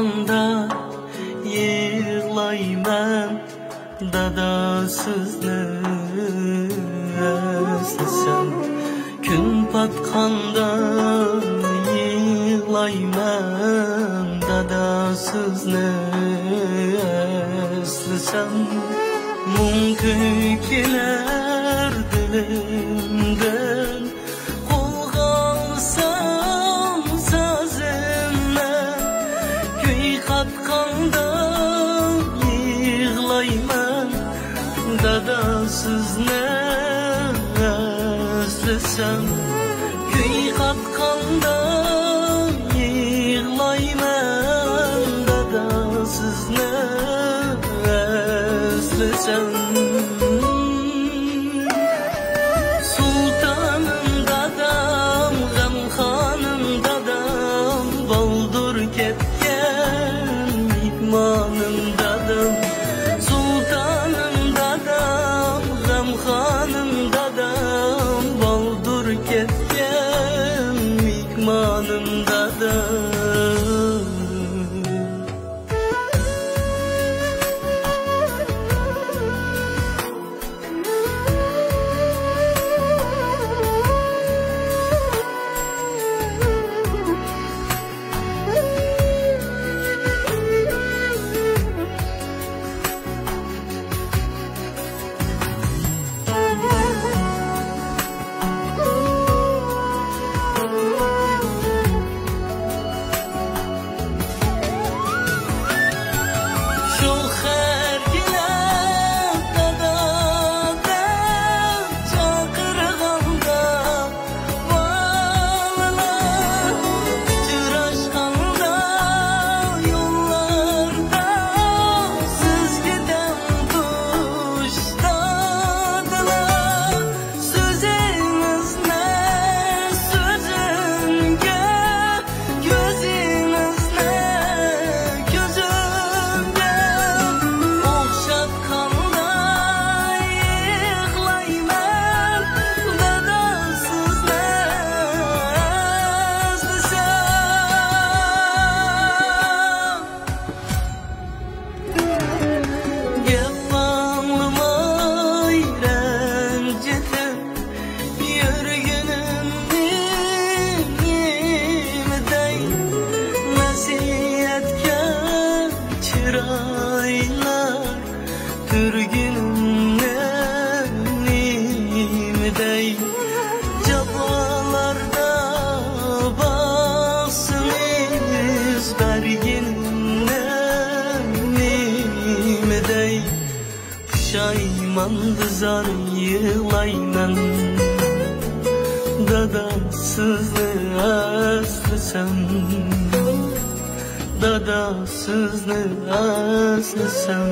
batqanda yığlayman, dadasızны özlesem. Gün batqanda yığlayman, dadasızны özlesem. Mum köyküler dilimden, kolga alsam sazımla. Köy katqanda yığlayman, dadasızны özlesem. Köy katqanda yığlayman, dadasızны özlesem. Sultanım dadam, gamxanım dadam, baldur ketken mehmanım dadam. Sultanım dadam, gamxanım dadam, baldur ketken mehmanım dadam. Cabalarda basınız berginimden nimedey. Pişaymandı zar yığlayman, dadasızны özlesem. Dadasızны özlesem.